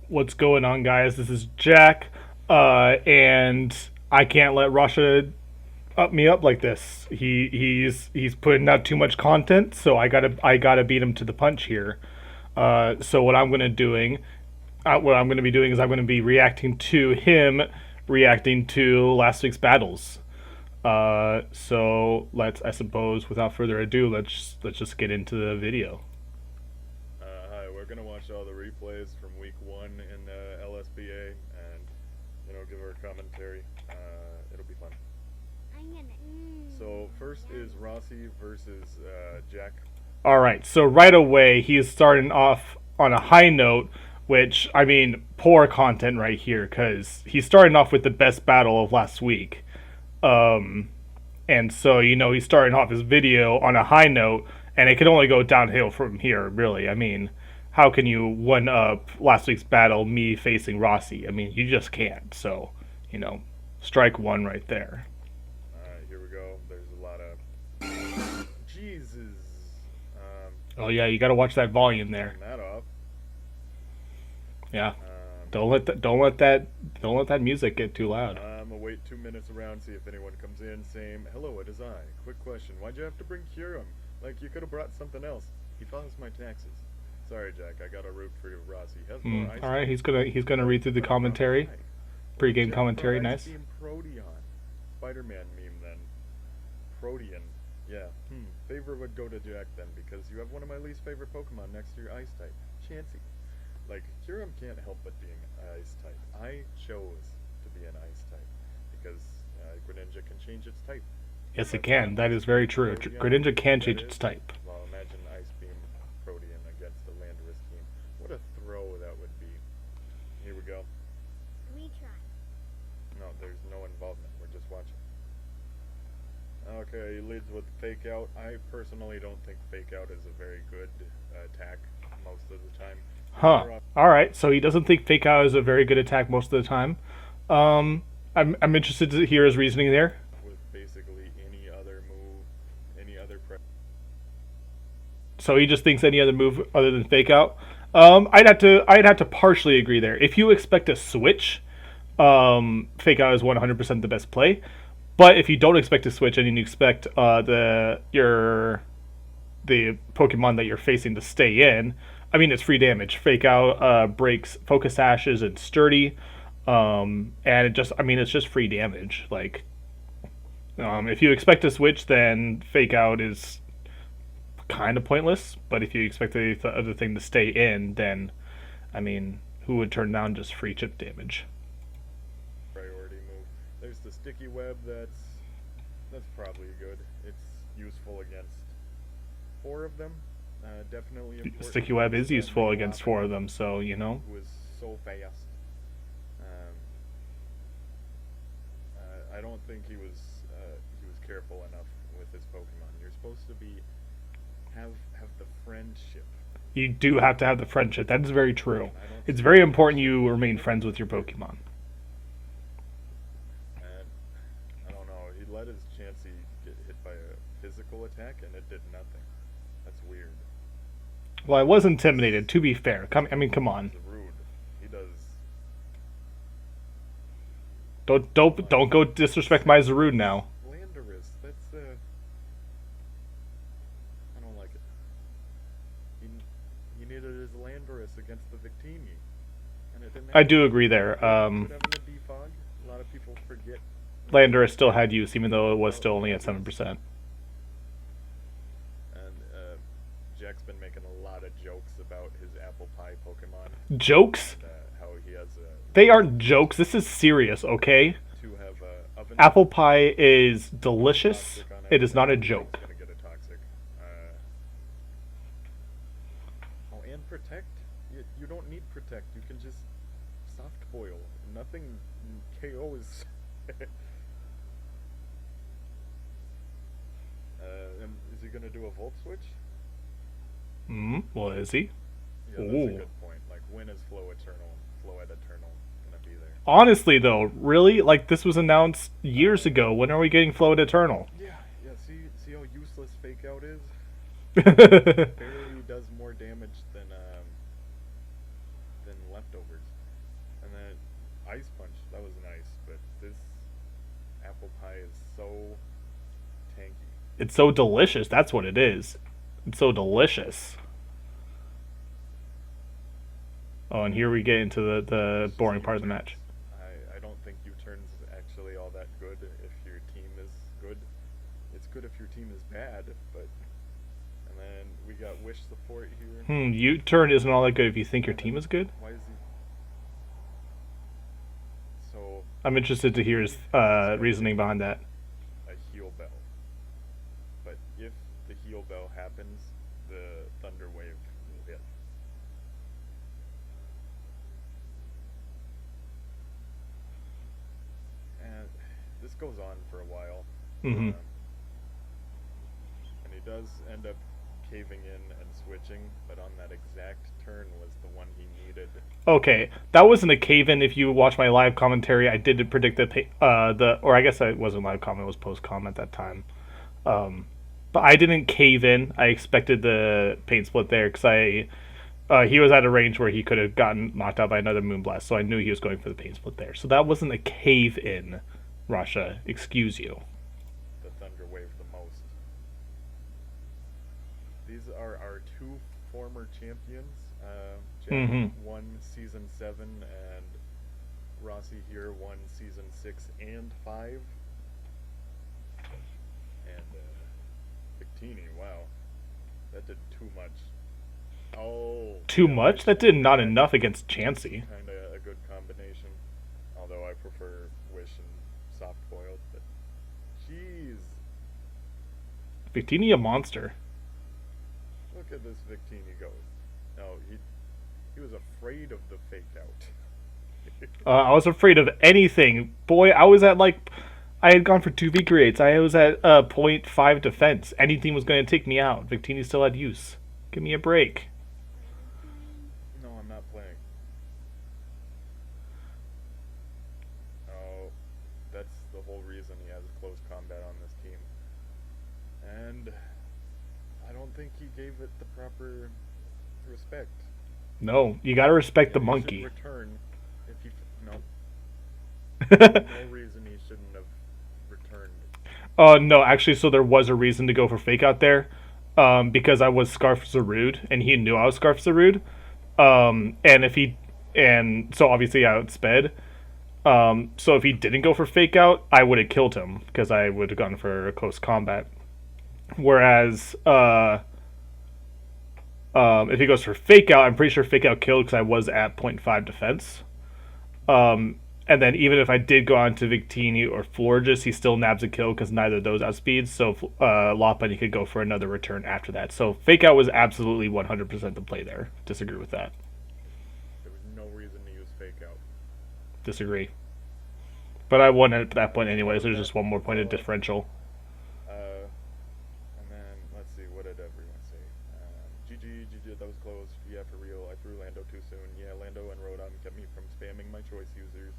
What's going on, guys? This is Jack, and I can't let Rashe up me up like this. He's putting out too much content, so I gotta beat him to the punch here. So what I'm gonna be doing is I'm gonna be reacting to him reacting to last week's battles. So I suppose, without further ado, let's just get into the video. Hi, we're gonna watch all the replays from week one in the LSBA and give our commentary. It'll be fun. I'm gonna. So first is Rossi versus Jack. All right, so right away he's starting off on a high note, which I mean, poor content right here because he's starting off with the best battle of last week, um, and so he's starting off his video on a high note, and it can only go downhill from here. Really, I mean, how can you one up last week's battle, me facing Rossi? I mean, you just can't. So, you know, strike one right there. Alright, here we go. There's a lot of Jesus. Oh yeah, you got to watch that volume there. Turn that off. Yeah. Um, Don't let that music get too loud. I'm gonna wait 2 minutes around, see if anyone comes in. Same. Hello, it is I. Quick question. Why'd you have to bring Curum? Like, you could have brought something else. He files my taxes. Sorry, Jack. I got a root for you, Rossi. He has more ice. All right, he's gonna read through the commentary, pre-game commentary. Nice. Beam Proteon. Spider-Man meme then. Protean. Yeah. Favor would go to Jack then because you have one of my least favorite Pokemon next to your Ice type, Chansey. Like, Kyurem can't help but being Ice type. I chose to be an Ice type because Greninja can change its type. Yes, it can. That is very true. Greninja can change its type. Well, imagine Ice Beam Protean against the Landorus team. What a throw that would be. Here we go. Retry. No, there's no involvement. We're just watching. Okay, he leads with Fake Out. I personally don't think Fake Out is a very good attack most of the time. Huh. All right. So he doesn't think Fake Out is a very good attack most of the time. I'm interested to hear his reasoning there. With basically any other move, any other So he just thinks any other move other than Fake Out. I'd have to partially agree there. If you expect a switch, Fake Out is 100% the best play. But if you don't expect to switch and you expect the Pokemon that you're facing to stay in, I mean, it's free damage. Fake Out breaks Focus Ashes and Sturdy, and it's just free damage. Like, if you expect to switch, then Fake Out is kind of pointless. But if you expect the other thing to stay in, then, I mean, who would turn down just free chip damage? priority move. There's the Sticky Web. That's probably good. It's useful against 4 of them. Definitely important. Sticky Web is useful against 4 of them. them, so Who is so fast. I don't think he was careful enough with his Pokemon. You're supposed to have the friendship. you do have to have the friendship. That is very true. I don't It's see very that. important you remain friends with your Pokemon. And I don't know. He let his Chansey get hit by a physical attack, and it did nothing. That's weird. Well, I was intimidated. To be fair, come on. It's rude. He does. Don't go disrespect my Zarude now. Landorus. That's I don't like it. He needed his Landorus against the Victini, and it didn't. I do agree there. Could have been a defog. A lot of people forget. Landorus still had use, even though it was still only at 7%. And Jack's been making a lot of jokes about his apple pie Pokemon. Jokes? And, how he has They aren't jokes. This is serious, okay? to have oven. Apple pie is delicious. Toxic on It is not a everything. joke. He's gonna get a toxic. Oh, and protect. You don't need protect. You can just soft boil. Nothing KOs. Is he gonna do a volt switch? Well, is he? Yeah, that's a Ooh. good point. Like, when is Flow at Eternal gonna be there? Honestly, though, really? Like, this was announced years ago. When are we getting Float Eternal? Yeah. See how useless Fake Out is. Barely does more damage than leftovers. And then ice punch, that was nice, but this apple pie is so tanky. It's so delicious. That's what it is. It's so delicious. Oh, and here we get into the It's just boring part of the U-turns. match. I don't think U-turns is actually all that good if your team is good. It's good if your team is bad, but and then we got wish support here. U-turn isn't all that good if you think your And team then is good. why is he so I'm interested to hear he his is expecting reasoning behind that. a heal bell? But if the heal bell happens, the thunder wave will hit. And this goes on for a while. Hmm. And he does end up caving in and switching, but on that exact turn was the one he needed. Okay, that wasn't a cave in. If you watch my live commentary, I did predict the or I guess it wasn't live comment; it was post comment at that time. Um, but I didn't cave in. I expected the paint split there because he was at a range where he could have gotten knocked out by another moonblast, so I knew he was going for the paint split there. So that wasn't a cave in, Rasha. Excuse you. The thunder wave the most. These are our two former champions. Jack Hmm. won season 7, and Rossi here won season 6 and 5. And Victini, wow, that did too much. Oh, Too yeah, much? Wish That did not and enough against Chansey. kind of a good combination. Although I prefer Wish and soft boiled, but jeez, Victini a monster. look at this Victini goes. No, he was afraid of the fake out. I was afraid of anything. Boy, I was at like, I had gone for 2 victory rates. I was at .5 defense. Anything was going to take me out. Victini still had use. Give me a break. No, I'm not playing. Oh, that's the whole reason he has close combat on this team. And I don't think he gave it the proper respect. No, you gotta respect the And he should monkey. return if he no. No reason he shouldn't have returned. No, actually, so there was a reason to go for fake out there. Because I was Scarf Zarude, and he knew I was Scarf Zarude. And if he, and so obviously I outsped. So if he didn't go for fake out, I would have killed him because I would have gone for a close combat. Whereas, if he goes for fake out, I'm pretty sure fake out killed because I was at .5 defense. And then even if I did go on to Victini or Florges, he still nabs a kill because neither of those outspeeds. So Lopunny could go for another return after that. So fake out was absolutely 100% the play there. Disagree with that. There was no reason to use fake out. Disagree. But I won at that point anyways. There's just one more point of differential. And then let's see, what did everyone say? GG, that was close. Yeah, for real. I threw Lando too soon. Yeah, Lando and Rodon kept me from spamming my choice users.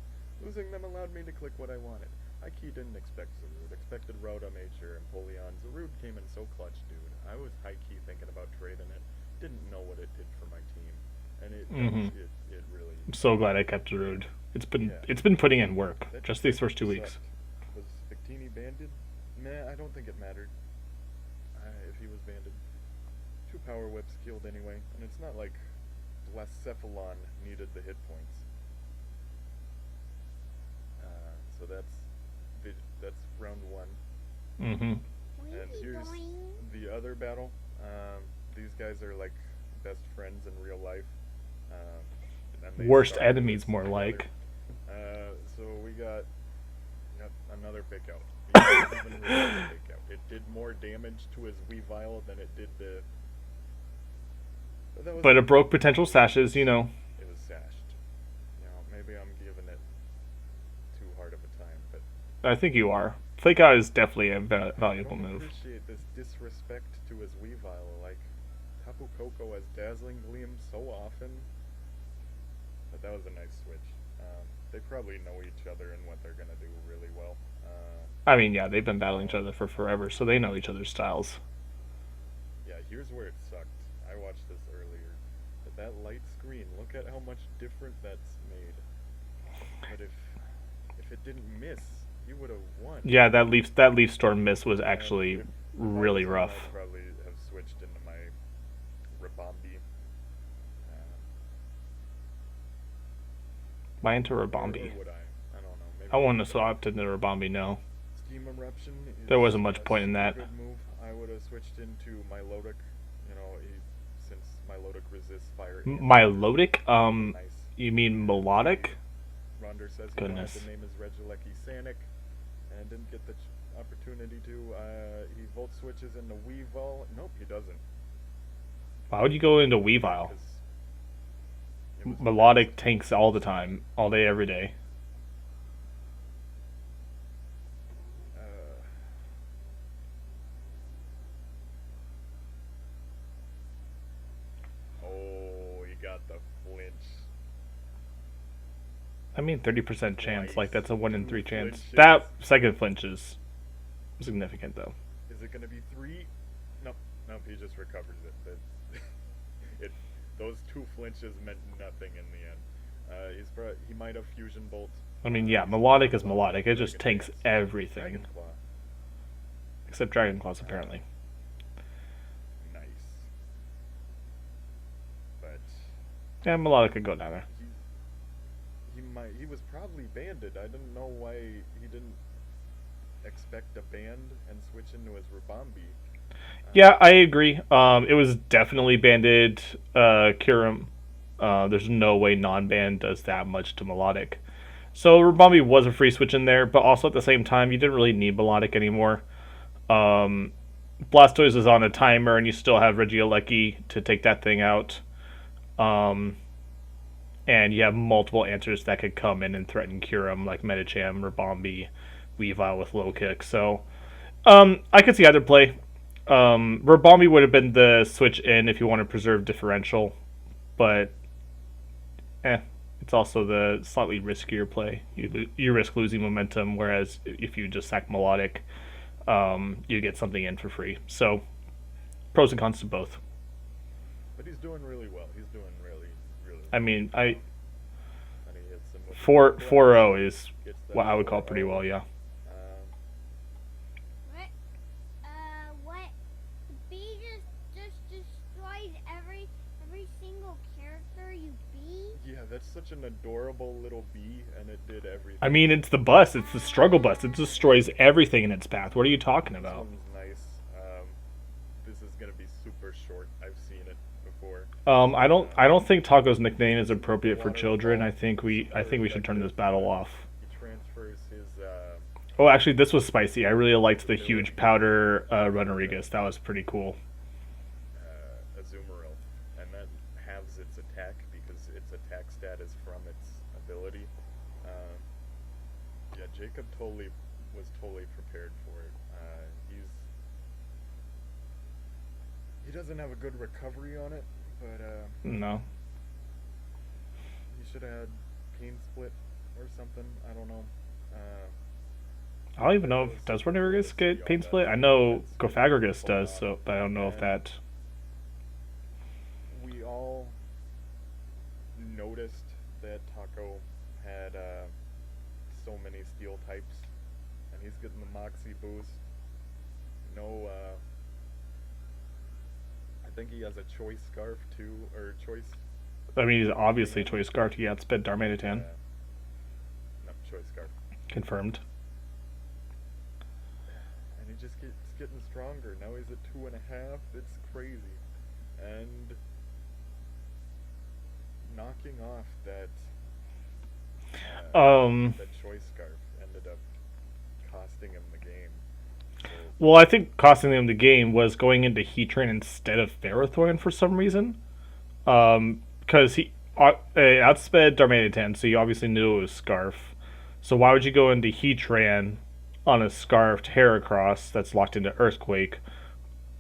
Losing them allowed me to click what I wanted. I key didn't expect Zarude. Expected Rhoda Major and Polion. Zarude came in so clutch, dude. I was high key thinking about trading it. Didn't know what it did for my team, and it really. I'm so glad I kept Zarude. Yeah. It's been putting in work That just these first 2 weeks. sucked. Was Victini banded? Nah, I don't think it mattered. If he was banded, 2 power whips killed anyway, and it's not like Blacephalon needed the hit points. So that's round 1. Mm-hmm. And here's the other battle. These guys are like best friends in real life. And they Worst started enemies, this more together. like. So we got another fake out. He didn't even realize the fake out. It did more damage to his Weavile than it did to. That was But it broke potential sashes, you know. It was sashed. Maybe I'm giving it too hard of a time, but I think you are. Fake out is definitely a I valuable don't move. appreciate this disrespect to his Weavile. Like, Tapu Koko has Dazzling Gleam so often. But that was a nice switch. They probably know each other and what they're going to do really well. I mean, yeah, they've been battling each other for forever, so they know each other's styles. Yeah, here's where it sucked. I watched this earlier. But that light screen. Look at how much different that's made. But if it didn't miss, he would have won. Yeah, that leaf storm miss was And actually if I really was him, I'd rough. probably have switched into my Rabambi. Why into Or Rabambi? would I? I don't know. I Maybe wouldn't have swapped into Rabambi, no. Steam Eruption There is wasn't much a point in super that. good move. I would have switched into Milotic. You know, since Milotic resists fire and Milotic? nice. You mean melodic? Ronder says he wanted Goodness. to name his Regieleki Sanic and didn't get the opportunity to. He volt switches into Weavile. Nope, he doesn't. Why would you go into Weavile? 'Cause it was Melodic fast. tanks all the time, all day, every day. Uh, oh, he got the flinch. I mean, 30% chance. Like, that's a 1 in 3 Two chance. flinches. That second flinch is significant, though. Is it gonna be 3? Nope, nope. He just recovers it. It those 2 flinches meant nothing in the end. He might have fusion bolt. I mean, yeah, melodic is melodic. It just tanks everything. Dragon Claw. Except Dragon Claws, apparently. Nice. But Yeah, melodic could go down there. he was probably banded. I didn't know why he didn't expect a band and switch into his Rabambi. Yeah, I agree. It was definitely banded Kirim. There's no way non-band does that much to melodic. So Rabambi was a free switch in there, but also at the same time, you didn't really need melodic anymore. Blastoise is on a timer, and you still have Regieleki to take that thing out. And you have multiple answers that could come in and threaten Kyurem, like Medicham, Rabambi, Weavile with low kick. So I could see either play. Rabambi would have been the switch in if you want to preserve differential, but it's also the slightly riskier play. You risk losing momentum, whereas if you just sack melodic, you get something in for free. So pros and cons to both. But he's doing really well. He's doing really, really I mean, I And he hits him with 4-0 is gets that what I would call 4-0. pretty well, yeah. What? What? The bee just destroys every single character you beat? Yeah, that's such an adorable little bee, and it did everything. I mean, it's the bus. It's the struggle bus. It destroys everything in its path. What are you talking This about? one's nice. This is gonna be super short. I've seen it before. I don't think Taco's nickname is appropriate for children. I think we should turn this battle off. He transfers his Oh, actually, this was spicy. I really liked the huge powder Runerigus. That was pretty cool. Azumarill, and that halves its attack because its attack stat is from its ability. Yeah, Jacob was totally prepared for it. He doesn't have a good recovery on it, but No. he should have had Pain Split or something. I don't know. I don't even know if does Runerigus get Pain Split. I know Gofagrigus does, so but I don't know if that. We all noticed that Taco had so many steel types, and he's getting the Moxie boost. No, I think he has a choice scarf too, or choice. I mean, he's obviously Choice Scarf. He outspent Darmanitan. No, choice scarf. Confirmed. And he just keeps getting stronger. Now he's at 2.5. It's crazy, and knocking off that. That choice scarf ended up costing him the game. So, Well, I think costing them the game was going into Heatran instead of Ferrothorn for some reason. Because he outsped Darmanitan, so you obviously knew it was Scarf. So why would you go into Heatran on a Scarfed Heracross that's locked into Earthquake?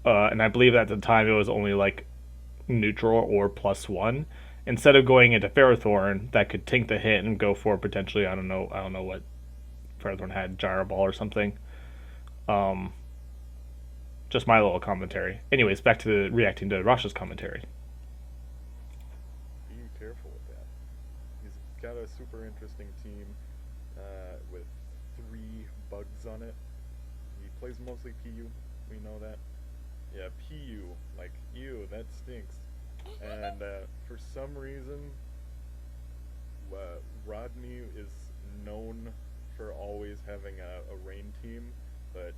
And I believe at the time it was only like neutral or +1. Instead of going into Ferrothorn that could tank the hit and go for potentially I don't know what Ferrothorn had, Gyro Ball or something. Just my little commentary. Anyways, back to reacting to Rashe's commentary. got a super interesting team with 3 bugs on it. He plays mostly PU. We know that. Yeah, PU. Like, ew, that stinks. And for some reason, Rodney is known for always having a rain team, but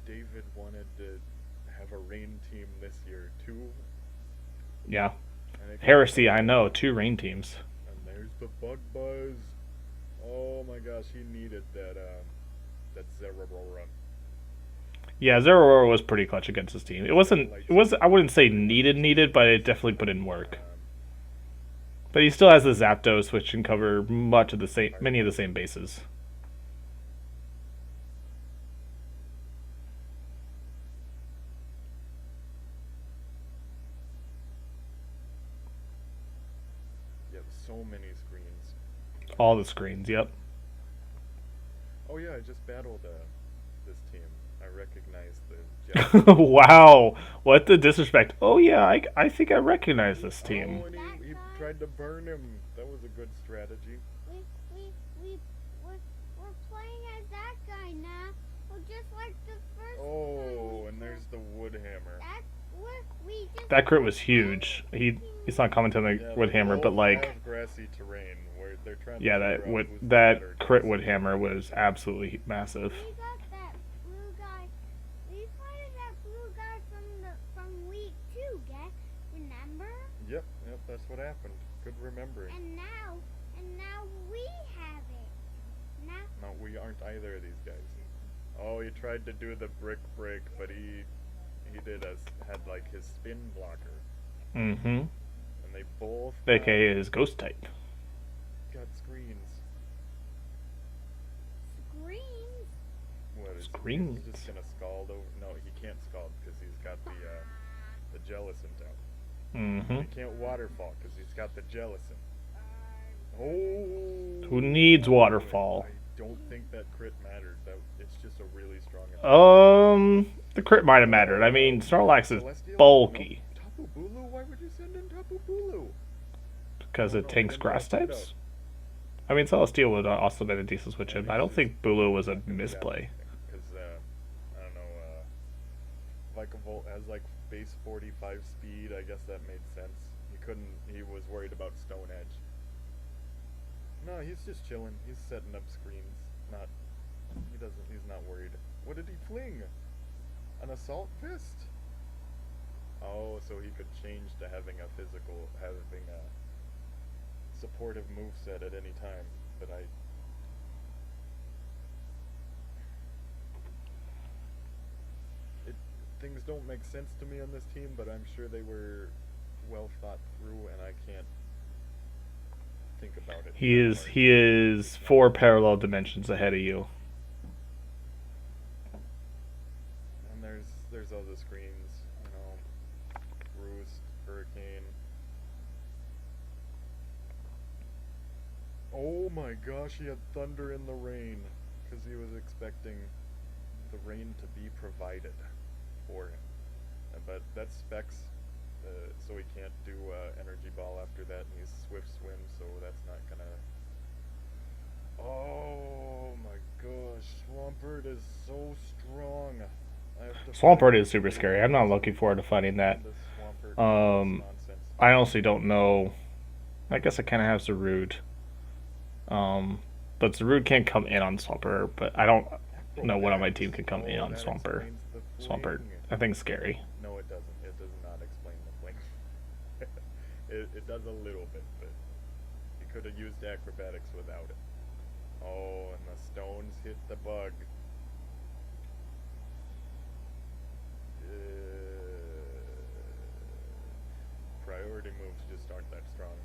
David wanted to have a rain team this year too. Yeah. And Heresy, I know. 2 rain teams. And there's the Bug Buzz. Oh my gosh, he needed that Zero run. Yeah, Zero was pretty clutch against his team. It wasn't. It was. I wouldn't say needed, but it definitely put in work. But he still has the Zapdos, which can cover many of the same bases. Yep, so many screens. All the screens. Yep. Oh yeah, I just battled this team. I recognize the Jeff. Wow, what the disrespect. Oh yeah, I think I recognize this team. Oh, and he tried to burn him. That was a good strategy. We're playing as that guy now. Well, just like the first Oh, time. and there's the wood hammer. That crit was huge. He's not commenting on the wood hammer, but like, have grassy terrain where they're trying to yeah, figure out who's the that better crit grassy wood hammer was absolutely massive. We got that blue guy. We fighted that blue guy from week 2, guys. Remember? Yep, that's what happened. Good remembering. And now we have it. Now No, we aren't either of these guys. Oh, he tried to do the brick break, but he had like his spin blocker, Mm-hmm. and they both AKA his ghost type. got screens. screams. What is Screens. He's just gonna scald over? No, he can't scald because he's got the Jellicent out. Mm-hmm. He can't waterfall because he's got the Jellicent. Oh. Who needs waterfall? I don't think that crit mattered. It's just a really strong attack. The crit might have mattered. I mean, Snorlax is Celestial? bulky No. Tapu Bulu? Why would you send in Tapu Bulu? because it No, tanks didn't grass write that types. out. I mean, Celestial would also been a decent switch in, but I don't Because think Bulu was a not gonna be that misplay. Because, I don't know, Vikavolt has like base 45 speed. I guess that made sense. He was worried about Stone Edge. No, he's just chilling. He's setting up screens. He's not worried. What did he fling? An assault fist? Oh, so he could change to having a supportive moveset at any time. But things don't make sense to me on this team, but I'm sure they were well thought through, and I can't think about it. He is 4 parallel dimensions ahead of you. And there's other screens, Roost, Hurricane. Oh my gosh, he had thunder in the rain, because he was expecting the rain to be provided for him. But that's specs, so he can't do energy ball after that, and he's swift swim, so that's not gonna. Oh my gosh, Swampert is so strong. Swampert is super scary. I'm not looking forward to fighting that. I honestly don't know. I guess I kind of have Zarude. But Zarude can't come in on Swampert, but I don't know what on my team can come in on Swampert. I think it's scary. No, it doesn't. It does not explain the fling. it does a little bit, but he could have used acrobatics without it. Oh, and the stones hit the bug. Priority moves just aren't that strong.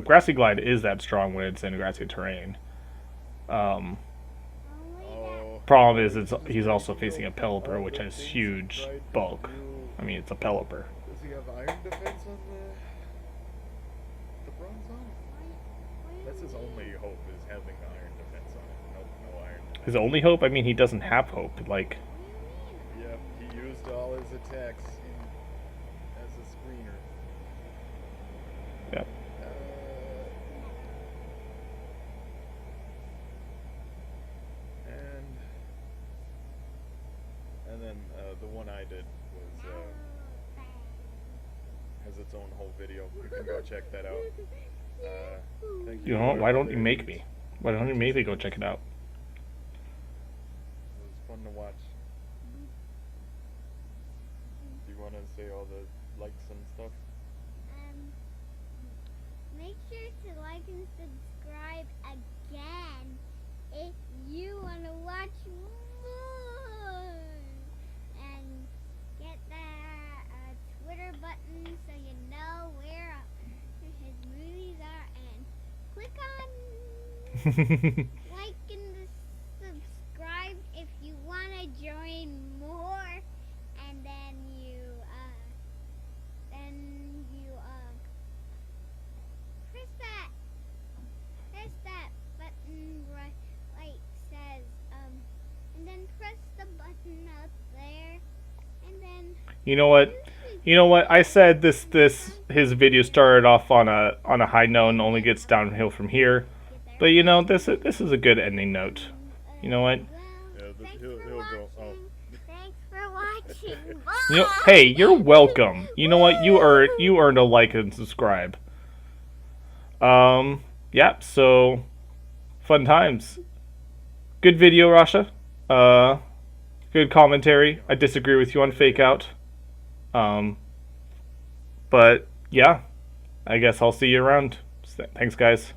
Grassy Glide is that strong when it's in grassy terrain. Only Problem is, he's also facing a Pelipper, which has huge bulk. I mean, it's a Pelipper. Does he have iron defense on the bronze on? That's his only hope, is having iron defense on it. Nope, no iron defense. His only hope? I mean, he doesn't have hope. Like, Yep, he used all his attacks as a Yeah. And then the one I did was has its own whole video. You can go check that out. Thank You know what? Why don't you whoever make me? Why don't you make me go check it out? It was fun to watch. Do you want to say all the likes and stuff? Make sure to like and subscribe again if you want to watch more. And get that Twitter button so you know where his movies are. And click on like and subscribe if you want to join more. And then you press that button right like says and then press the button up there and then You know what? You know what? I said this his video started off on a high note and only gets downhill from here. But you know, this is a good ending note. You know what? Yeah, thanks he'll for go. watching. Oh. Thanks for watching. Bye. You know, hey, you're welcome. You know what? You earned a like and subscribe. Yeah, so fun times. Good video, Rashe. Good commentary. I disagree with you on Fake Out. But yeah, I guess I'll see you around. Thanks, guys.